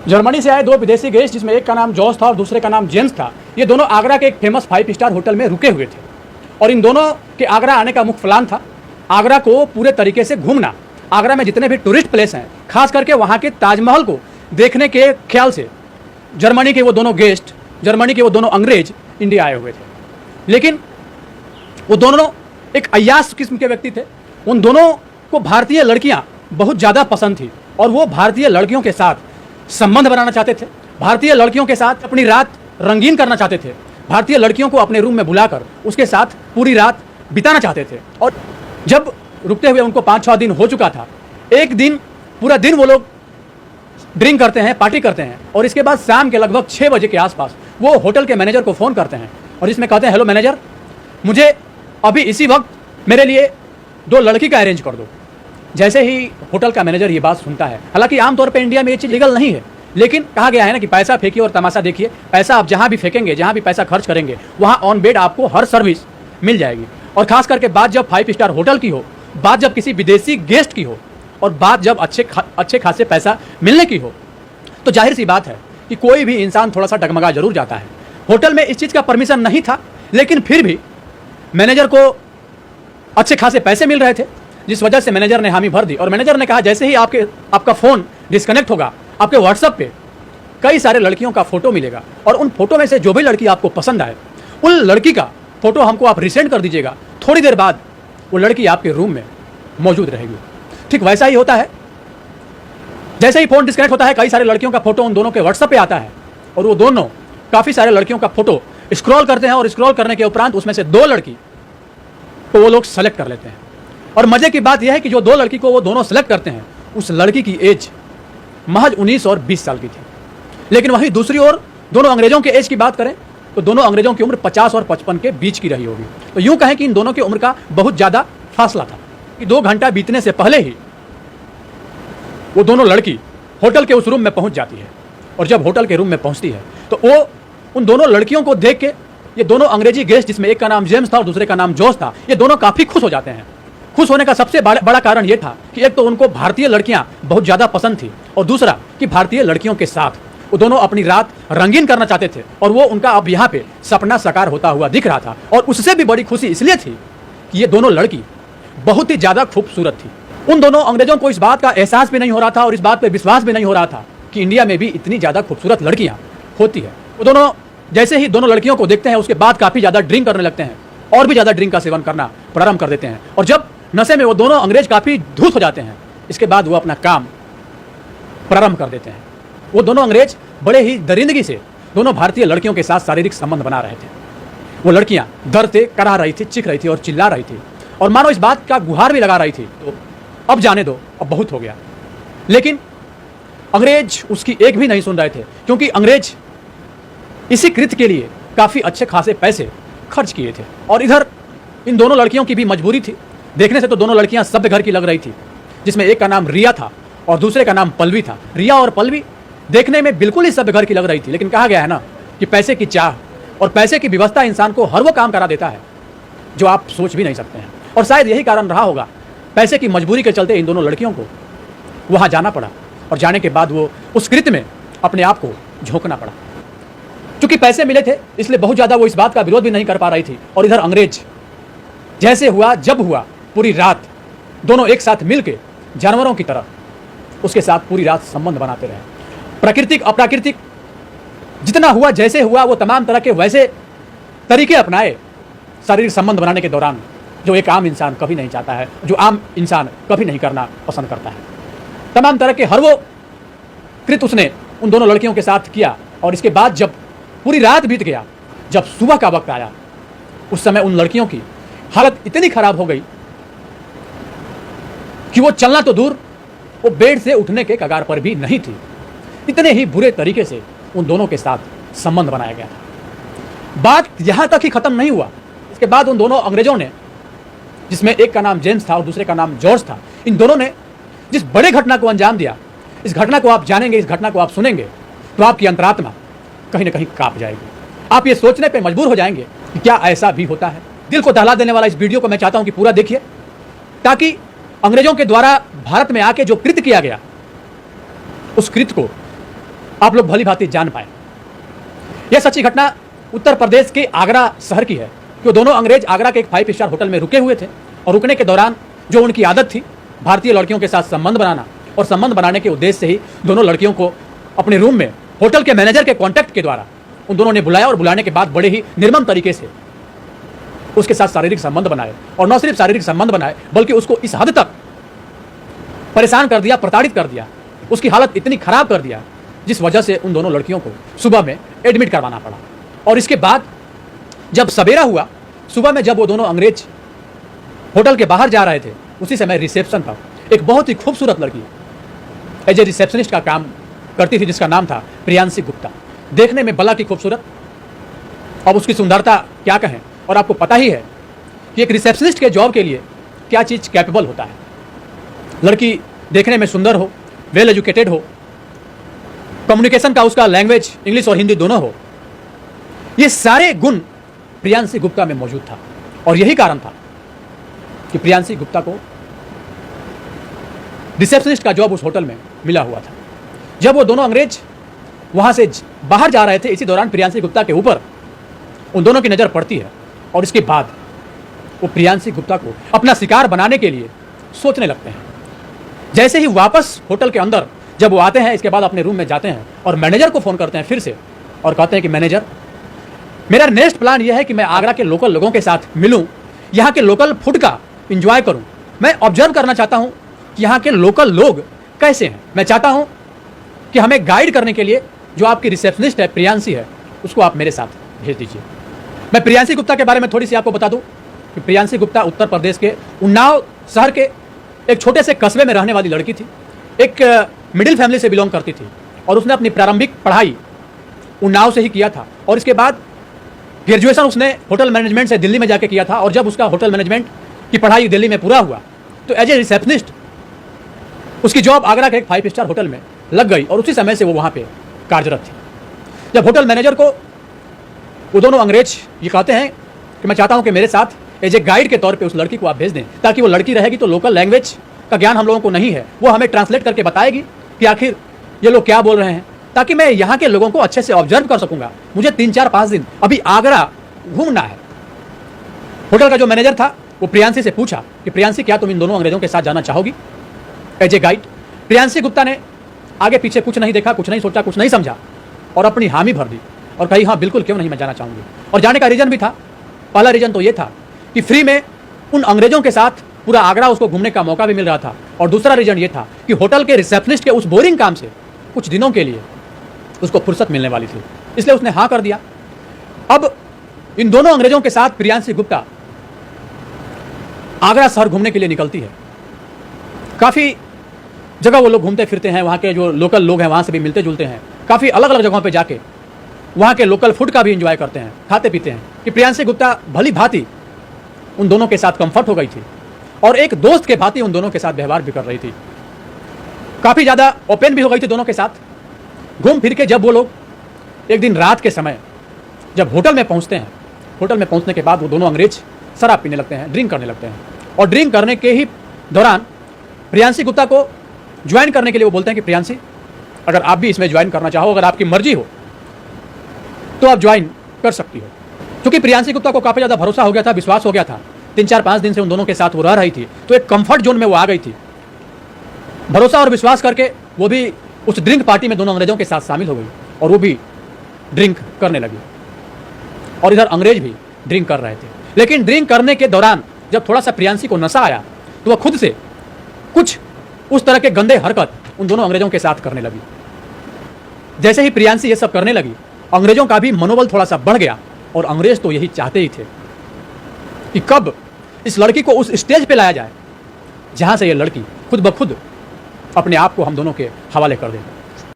Germany से आए दो विदेशी गेस्ट, जिसमें एक का नाम जॉर्ज था और दूसरे का नाम जेम्स था। ये दोनों आगरा के एक फेमस 5 स्टार होटल में रुके हुए थे और इन दोनों के आगरा आने का मुख्य प्लान था आगरा को पूरे तरीके से घूमना। आगरा में जितने भी टूरिस्ट प्लेस हैं, खास करके वहाँ के ताजमहल को देखने के ख्याल से जर्मनी के वो दोनों गेस्ट, जर्मनी के वो दोनों अंग्रेज इंडिया आए हुए थे। लेकिन वो दोनों एक अय्याश किस्म के व्यक्ति थे। उन दोनों को भारतीय लड़कियां बहुत ज़्यादा पसंद थी और वो भारतीय लड़कियों के साथ संबंध बनाना चाहते थे, भारतीय लड़कियों के साथ अपनी रात रंगीन करना चाहते थे, भारतीय लड़कियों को अपने रूम में बुलाकर उसके साथ पूरी रात बिताना चाहते थे। और जब रुकते हुए उनको 5-6 दिन हो चुका था, एक दिन पूरा दिन वो लोग ड्रिंक करते हैं, पार्टी करते हैं और इसके बाद शाम के लगभग 6 बजे के आसपास वो होटल के मैनेजर को फ़ोन करते हैं और इसमें कहते हैं, हेलो मैनेजर, मुझे अभी इसी वक्त मेरे लिए 2 लड़की का अरेंज कर दो। जैसे ही होटल का मैनेजर ये बात सुनता है, हालांकि आमतौर पे इंडिया में ये चीज़ लीगल नहीं है, लेकिन कहा गया है ना कि पैसा फेंकिए और तमाशा देखिए। पैसा आप जहाँ भी फेंकेंगे, जहाँ भी पैसा खर्च करेंगे, वहाँ ऑन बेड आपको हर सर्विस मिल जाएगी। और खास करके बात जब 5 स्टार होटल की हो, बात जब किसी विदेशी गेस्ट की हो और बात जब अच्छे खासे पैसा मिलने की हो, तो जाहिर सी बात है कि कोई भी इंसान थोड़ा सा डगमगा जरूर जाता है। होटल में इस चीज़ का परमिशन नहीं था, लेकिन फिर भी मैनेजर को अच्छे खासे पैसे मिल रहे थे, जिस वजह से मैनेजर ने हामी भर दी। और मैनेजर ने कहा, जैसे ही आपका फ़ोन डिस्कनेक्ट होगा, आपके व्हाट्सएप पे कई सारे लड़कियों का फोटो मिलेगा और उन फोटो में से जो भी लड़की आपको पसंद आए, उन लड़की का फोटो हमको आप रिसेंड कर दीजिएगा। थोड़ी देर बाद वो लड़की आपके रूम में मौजूद रहेगी। ठीक वैसा ही होता है, जैसे ही फ़ोन डिस्कनेक्ट होता है, कई सारे लड़कियों का फोटो उन दोनों के व्हाट्सएप पे आता है और वो दोनों काफ़ी सारे लड़कियों का फोटो स्क्रॉल करते हैं और स्क्रॉल करने के उपरांत उसमें से 2 लड़की को वो लोग सेलेक्ट कर लेते हैं। और मज़े की बात यह है कि जो 2 लड़की को वो दोनों सेलेक्ट करते हैं, उस लड़की की एज महज 19 और 20 साल की थी। लेकिन वहीं दूसरी ओर दोनों अंग्रेजों के एज की बात करें तो दोनों अंग्रेजों की उम्र 50 और 55 के बीच की रही होगी। तो यूँ कहें कि इन दोनों की उम्र का बहुत ज़्यादा फासला था कि 2 घंटा बीतने से पहले ही वो दोनों लड़की होटल के उस रूम में पहुंच जाती है। और जब होटल के रूम में पहुंचती है तो वो उन दोनों लड़कियों को देख के, ये दोनों अंग्रेजी गेस्ट, जिसमें एक का नाम जेम्स था और दूसरे का नाम जॉर्ज था, ये दोनों काफ़ी खुश हो जाते हैं। खुश होने का सबसे बड़ा कारण ये था कि एक तो उनको भारतीय लड़कियां बहुत ज़्यादा पसंद थी और दूसरा कि भारतीय लड़कियों के साथ वो दोनों अपनी रात रंगीन करना चाहते थे और वो उनका अब यहाँ पे सपना साकार होता हुआ दिख रहा था। और उससे भी बड़ी खुशी इसलिए थी कि ये दोनों लड़की बहुत ही ज़्यादा खूबसूरत थी। उन दोनों अंग्रेजों को इस बात का एहसास भी नहीं हो रहा था और इस बात पर विश्वास भी नहीं हो रहा था कि इंडिया में भी इतनी ज़्यादा खूबसूरत लड़कियाँ होती है। वो दोनों जैसे ही दोनों लड़कियों को देखते हैं, उसके बाद काफ़ी ज़्यादा ड्रिंक करने लगते हैं और भी ज़्यादा ड्रिंक का सेवन करना प्रारंभ कर देते हैं। और जब नशे में वो दोनों अंग्रेज काफ़ी धूत हो जाते हैं, इसके बाद वो अपना काम प्रारंभ कर देते हैं। वो दोनों अंग्रेज बड़े ही दरिंदगी से दोनों भारतीय लड़कियों के साथ शारीरिक संबंध बना रहे थे। वो लड़कियां दर्द से कराह रही थी, चिख रही थी और चिल्ला रही थी और मानो इस बात का गुहार भी लगा रही थी, तो अब जाने दो, अब बहुत हो गया। लेकिन अंग्रेज उसकी एक भी नहीं सुन रहे थे, क्योंकि अंग्रेज इसी कृत्य के लिए काफ़ी अच्छे खासे पैसे खर्च किए थे। और इधर इन दोनों लड़कियों की भी मजबूरी थी। देखने से तो दोनों लड़कियां सभ्य घर की लग रही थी, जिसमें एक का नाम रिया था और दूसरे का नाम पल्लवी था। रिया और पल्लवी देखने में बिल्कुल ही सभ्य घर की लग रही थी, लेकिन कहा गया है ना कि पैसे की चाह और पैसे की व्यवस्था इंसान को हर वो काम करा देता है जो आप सोच भी नहीं सकते हैं। और शायद यही कारण रहा होगा, पैसे की मजबूरी के चलते इन दोनों लड़कियों को वहाँ जाना पड़ा और जाने के बाद वो उस कृत्य में अपने आप को झोंकना पड़ा। चूँकि पैसे मिले थे, इसलिए बहुत ज़्यादा वो इस बात का विरोध भी नहीं कर पा रही थी। और इधर अंग्रेज जैसे हुआ जब हुआ, पूरी रात दोनों एक साथ मिलके जानवरों की तरह उसके साथ पूरी रात संबंध बनाते रहे। प्राकृतिक अप्राकृतिक जितना हुआ, जैसे हुआ, वो तमाम तरह के वैसे तरीके अपनाए शारीरिक संबंध बनाने के दौरान, जो एक आम इंसान कभी नहीं चाहता है, जो आम इंसान कभी नहीं करना पसंद करता है। तमाम तरह के हर वो कृत्य उसने उन दोनों लड़कियों के साथ किया। और इसके बाद जब पूरी रात बीत गया, जब सुबह का वक्त आया, उस समय उन लड़कियों की हालत इतनी खराब हो गई कि वो चलना तो दूर, वो बेड से उठने के कगार पर भी नहीं थी। इतने ही बुरे तरीके से उन दोनों के साथ संबंध बनाया गया था। बात यहाँ तक ही खत्म नहीं हुआ। इसके बाद उन दोनों अंग्रेजों ने, जिसमें एक का नाम जेम्स था और दूसरे का नाम जॉर्ज था, इन दोनों ने जिस बड़े घटना को अंजाम दिया, इस घटना को आप जानेंगे, इस घटना को आप सुनेंगे तो आपकी अंतरात्मा कहीं ना कहीं कांप जाएगी। आप ये सोचने पे मजबूर हो जाएंगे कि क्या ऐसा भी होता है। दिल को दहला देने वाला इस वीडियो को मैं चाहता हूं कि पूरा देखिए, ताकि अंग्रेजों के द्वारा भारत में आके जो कृत्य किया गया, उस कृत्य को आप लोग भली भांति जान पाए। यह सच्ची घटना उत्तर प्रदेश के आगरा शहर की है कि वो दोनों अंग्रेज आगरा के एक 5 स्टार होटल में रुके हुए थे और रुकने के दौरान जो उनकी आदत थी भारतीय लड़कियों के साथ संबंध बनाना, और संबंध बनाने के उद्देश्य से ही दोनों लड़कियों को अपने रूम में होटल के मैनेजर के कॉन्टैक्ट के द्वारा उन दोनों ने बुलाया और बुलाने के बाद बड़े ही निर्मम तरीके से उसके साथ शारीरिक संबंध बनाए, और न सिर्फ शारीरिक संबंध बनाए बल्कि उसको इस हद तक परेशान कर दिया, प्रताड़ित कर दिया, उसकी हालत इतनी खराब कर दिया जिस वजह से उन दोनों लड़कियों को सुबह में एडमिट करवाना पड़ा। और इसके बाद जब सवेरा हुआ, सुबह में जब वो दोनों अंग्रेज होटल के बाहर जा रहे थे, उसी समय रिसेप्शन पर एक बहुत ही खूबसूरत लड़की एज ए रिसेप्शनिस्ट का काम करती थी जिसका नाम था प्रियांशी गुप्ता। देखने में भला की खूबसूरत, अब उसकी सुंदरता क्या कहें, और आपको पता ही है कि एक रिसेप्शनिस्ट के जॉब के लिए क्या चीज़ कैपेबल होता है। लड़की देखने में सुंदर हो, वेल एजुकेटेड हो, कम्युनिकेशन का उसका लैंग्वेज इंग्लिश और हिंदी दोनों हो, ये सारे गुण प्रियांशी गुप्ता में मौजूद था। और यही कारण था कि प्रियांशी गुप्ता को रिसेप्शनिस्ट का जॉब उस होटल में मिला हुआ था। जब वो दोनों अंग्रेज वहां से बाहर जा रहे थे, इसी दौरान प्रियांशी गुप्ता के ऊपर उन दोनों की नज़र पड़ती है और इसके बाद वो प्रियांशी गुप्ता को अपना शिकार बनाने के लिए सोचने लगते हैं। जैसे ही वापस होटल के अंदर जब वो आते हैं, इसके बाद अपने रूम में जाते हैं और मैनेजर को फ़ोन करते हैं फिर से और कहते हैं कि मैनेजर, मेरा नेक्स्ट प्लान यह है कि मैं आगरा के लोकल लोगों के साथ मिलूं, यहाँ के लोकल फूड का इंजॉय करूं। मैं ऑब्जर्व करना चाहता हूं कि यहाँ के लोकल लोग कैसे हैं। मैं चाहता हूं कि हमें गाइड करने के लिए जो आपकी रिसेप्शनिस्ट है प्रियांशी है, उसको आप मेरे साथ भेज दीजिए। मैं प्रियांशी गुप्ता के बारे में थोड़ी सी आपको बता दूं कि प्रियांशी गुप्ता उत्तर प्रदेश के उन्नाव शहर के एक छोटे से कस्बे में रहने वाली लड़की थी। एक मिडिल फैमिली से बिलोंग करती थी और उसने अपनी प्रारंभिक पढ़ाई उन्नाव से ही किया था और इसके बाद ग्रेजुएशन उसने होटल मैनेजमेंट से दिल्ली में जाके किया था। और जब उसका होटल मैनेजमेंट की पढ़ाई दिल्ली में पूरा हुआ तो एज ए रिसेप्शनिस्ट उसकी जॉब आगरा के एक 5 स्टार होटल में लग गई और उसी समय से वो वहाँ पे कार्यरत थी। जब होटल मैनेजर को वो दोनों अंग्रेज ये कहते हैं कि मैं चाहता हूँ कि मेरे साथ एज ए गाइड के तौर पे उस लड़की को आप भेज दें, ताकि वो लड़की रहेगी तो लोकल लैंग्वेज का ज्ञान हम लोगों को नहीं है, वो हमें ट्रांसलेट करके बताएगी कि आखिर ये लोग क्या बोल रहे हैं, ताकि मैं यहाँ के लोगों को अच्छे से ऑब्जर्व कर सकूंगा। मुझे 3-4-5 दिन अभी आगरा घूमना है। होटल का जो मैनेजर था वो प्रियांशी से पूछा कि प्रियांशी, क्या तुम इन दोनों अंग्रेजों के साथ जाना चाहोगी as a guide? Priyanshi Gupta ने आगे पीछे कुछ नहीं देखा, कुछ नहीं सोचा, कुछ नहीं समझा और अपनी हामी भर दी और कही हाँ बिल्कुल, क्यों नहीं, मैं जाना चाहूँगी। और जाने का रीज़न भी था। पहला रीज़न तो ये था कि फ्री में उन अंग्रेजों के साथ पूरा आगरा उसको घूमने का मौका भी मिल रहा था, और दूसरा रीज़न ये था कि होटल के रिसेप्शनिस्ट के उस बोरिंग काम से कुछ दिनों के लिए उसको फुर्सत मिलने वाली थी, इसलिए उसने हाँ कर दिया। अब इन दोनों अंग्रेजों के साथ प्रियांशी गुप्ता आगरा शहर घूमने के लिए निकलती है। काफ़ी जगह वो लोग घूमते फिरते हैं, वहाँ के जो लोकल लोग हैं वहाँ से भी मिलते जुलते हैं, काफ़ी अलग अलग जगहों पे जाके वहाँ के लोकल फूड का भी एंजॉय करते हैं, खाते पीते हैं। कि प्रियांशी गुप्ता भली भांति उन दोनों के साथ कंफर्ट हो गई थी और एक दोस्त के भांति उन दोनों के साथ व्यवहार भी कर रही थी। काफ़ी ज़्यादा ओपन भी हो गई थी दोनों के साथ। घूम फिर के जब वो लोग एक दिन रात के समय जब होटल में पहुँचते हैं, होटल में पहुँचने के बाद वो दोनों अंग्रेज शराब पीने लगते हैं, ड्रिंक करने लगते हैं। और ड्रिंक करने के ही दौरान प्रियांशी गुप्ता को ज्वाइन करने के लिए वो बोलते हैं कि प्रियांशी, अगर आप भी इसमें ज्वाइन करना चाहो, अगर आपकी मर्जी हो तो आप ज्वाइन कर सकती हो। क्योंकि प्रियांशी गुप्ता को काफ़ी ज़्यादा भरोसा हो गया था, विश्वास हो गया था। 3-4-5 दिन से उन दोनों के साथ वो रह रही थी, तो एक कंफर्ट जोन में वो आ गई थी। भरोसा और विश्वास करके वो भी उस ड्रिंक पार्टी में दोनों अंग्रेजों के साथ शामिल हो गई और वो भी ड्रिंक करने लगी और इधर अंग्रेज भी ड्रिंक कर रहे थे। लेकिन ड्रिंक करने के दौरान जब थोड़ा सा प्रियांशी को नशा आया तो वह खुद से कुछ उस तरह के गंदे हरकत उन दोनों अंग्रेजों के साथ करने लगी। जैसे ही प्रियांशी ये सब करने लगी, अंग्रेजों का भी मनोबल थोड़ा सा बढ़ गया और अंग्रेज तो यही चाहते ही थे कि कब इस लड़की को उस स्टेज पे लाया जाए जहां से ये लड़की खुद ब खुद अपने आप को हम दोनों के हवाले कर दे।